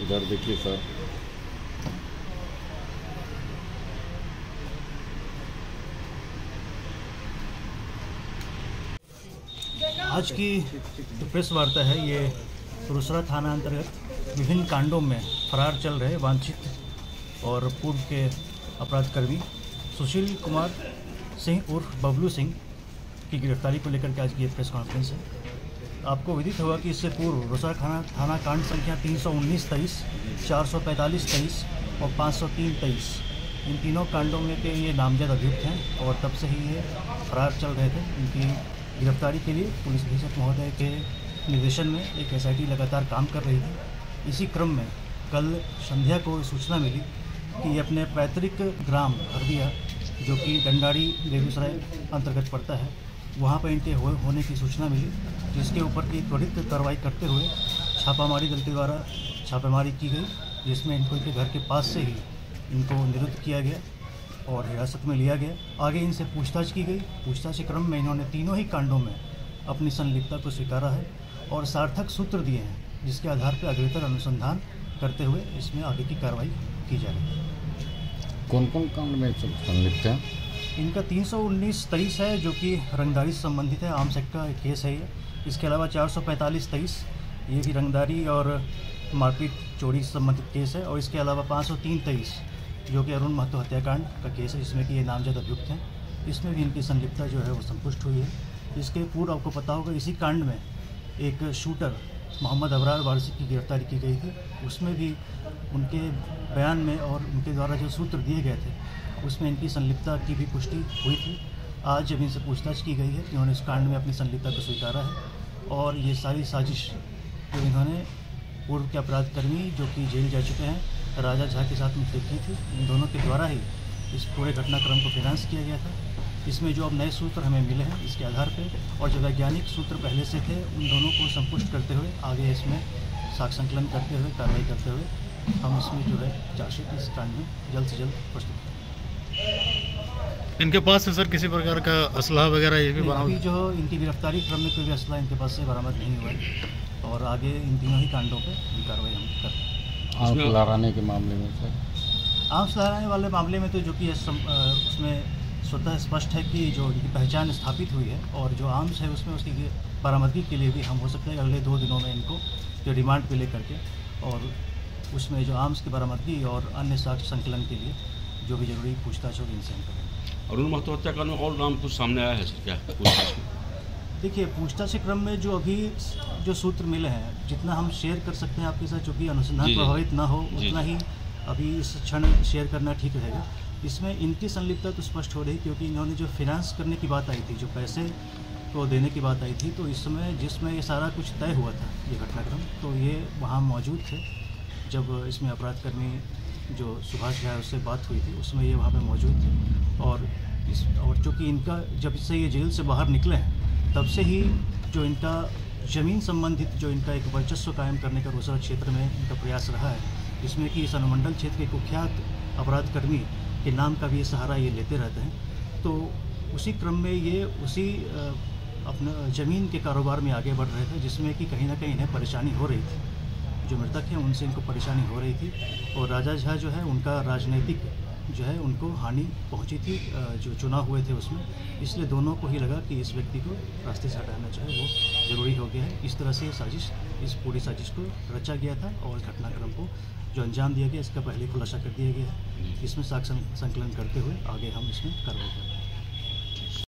इधर देखिए सर। आज की जो प्रेस वार्ता है ये रोसड़ा थाना अंतर्गत विभिन्न कांडों में फरार चल रहे वांछित और पूर्व के अपराधकर्मी सुशील कुमार सिंह उर्फ बबलू सिंह की गिरफ्तारी को लेकर के आज की ये प्रेस कॉन्फ्रेंस है। आपको विदित होगा कि इससे पूर्व रोसड़ा थाना कांड संख्या 319-23, 445-23 और 503-23 इन तीनों कांडों में के ये नामजद अभियुक्त हैं और तब से ही ये फरार चल रहे थे। इनकी गिरफ्तारी के लिए पुलिस अधीक्षक महोदय के निर्देशन में एक SIT लगातार काम कर रही थी। इसी क्रम में कल संध्या को सूचना मिली कि ये अपने पैतृक ग्राम हरदिया जो कि डंडारी बेगूसराय अंतर्गत पड़ता है, वहाँ पर इनके होने की सूचना मिली, जिसके ऊपर की त्वरित कार्रवाई करते हुए छापामारी दल के द्वारा छापेमारी की गई, जिसमें इनको इनके घर के पास से ही इनको निरुद्ध किया गया और हिरासत में लिया गया। आगे इनसे पूछताछ की गई। पूछताछ के क्रम में इन्होंने तीनों ही कांडों में अपनी संलिप्तता को स्वीकारा है और सार्थक सूत्र दिए हैं, जिसके आधार पर अग्रेतर अनुसंधान करते हुए इसमें आगे की कार्रवाई की जा रही है। कौन कौन कांड में संलिप्त है? इनका 319-23 है जो कि रंगदारी से संबंधित है, आर्म्स एक्ट का केस है ये। इसके अलावा 445-23 ये भी रंगदारी और मारपीट चोरी से संबंधित केस है, और इसके अलावा 503-23 जो कि अरुण महतो हत्याकांड का केस है, जिसमें कि ये नामजद अभियुक्त हैं। इसमें भी इनकी संलिप्तता जो है वो संपुष्ट हुई है। इसके पूर्व आपको पता होगा इसी कांड में एक शूटर मोहम्मद अबरार वारसी की गिरफ्तारी की गई थी। उसमें भी उनके बयान में और उनके द्वारा जो सूत्र दिए गए थे उसमें इनकी संलिप्तता की भी पुष्टि हुई थी। आज जब इनसे पूछताछ की गई है कि उन्होंने इस कांड में अपनी संलिप्तता को स्वीकारा है और ये सारी साजिश जो इन्होंने पूर्व के अपराधकर्मी जो कि जेल जा चुके हैं राजा झा के साथ मिलकर की थी, इन दोनों के द्वारा ही इस पूरे घटनाक्रम को फाइनेंस किया गया था। इसमें जो अब नए सूत्र हमें मिले हैं इसके आधार पर और जो वैज्ञानिक सूत्र पहले से थे उन दोनों को संपुष्ट करते हुए आगे इसमें साक्ष्य संकलन करते हुए कार्रवाई करते हुए हम इसमें जो है चार्जशीट इस कांड में जल्द से जल्द प्रस्तुत करें। इनके पास से सर किसी प्रकार का असलहा वगैरह ये भी बरामद? अभी जो इनकी गिरफ्तारी क्रम में कोई भी असला इनके पास से बरामद नहीं हुआ है और आगे इन तीनों ही कांडों पे कार्रवाई हम कर रहे हैं। आंख लहराने के मामले में सर, आंख लहराने वाले मामले में तो जो कि उसमें स्वतः स्पष्ट है कि जो इनकी पहचान स्थापित हुई है और जो आर्म्स है उसमें उसकी बरामदगी के लिए भी हम हो सकता है अगले 2 दिनों में इनको जो रिमांड पे लेकर के और उसमें जो आर्म्स की बरामदगी और अन्य साक्ष्य संकलन के लिए जो भी जरूरी पूछताछ होगी इनसे हम करेंगे। अरुण महतो हत्याकांड में और नाम कुछ सामने आया है सर क्या पूछताछ में? देखिए, पूछताछ के क्रम में जो अभी जो सूत्र मिले हैं जितना हम शेयर कर सकते हैं आपके साथ, चूँकि अनुसंधान प्रभावित ना हो उतना ही अभी इस क्षण शेयर करना ठीक रहेगा। इसमें इनकी संलिप्तता तो स्पष्ट हो रही, क्योंकि इन्होंने जो फाइनेंस करने की बात आई थी, जो पैसे को देने की बात आई थी, तो इस समय जिसमें ये सारा कुछ तय हुआ था ये घटनाक्रम, तो ये वहाँ मौजूद थे जब इसमें अपराधकर्मी जो सुभाष झा उससे बात हुई थी उसमें ये वहाँ पे मौजूद थे। और चूँकि इनका जब से ये जेल से बाहर निकले हैं तब से ही जो इनका ज़मीन संबंधित जो इनका एक वर्चस्व कायम करने का रोसड़ा क्षेत्र में इनका प्रयास रहा है, जिसमें कि इस अनुमंडल क्षेत्र के कुख्यात अपराधकर्मी के नाम का भी सहारा ये लेते रहते हैं। तो उसी क्रम में ये उसी अपना ज़मीन के कारोबार में आगे बढ़ रहे थे, जिसमें कि कहीं ना कहीं इन्हें परेशानी हो रही थी। जो मृतक हैं उनसे इनको परेशानी हो रही थी और राजा झा जो है उनका राजनीतिक जो है उनको हानि पहुंची थी जो चुनाव हुए थे उसमें, इसलिए दोनों को ही लगा कि इस व्यक्ति को रास्ते से हटाना जो है वो ज़रूरी हो गया है। इस तरह से इस पूरी साजिश को रचा गया था और घटनाक्रम को जो अंजाम दिया गया इसका पहले खुलासा कर दिया गया है। इसमें साक्ष्य संकलन करते हुए आगे हम इसमें कार्रवाई करेंगे।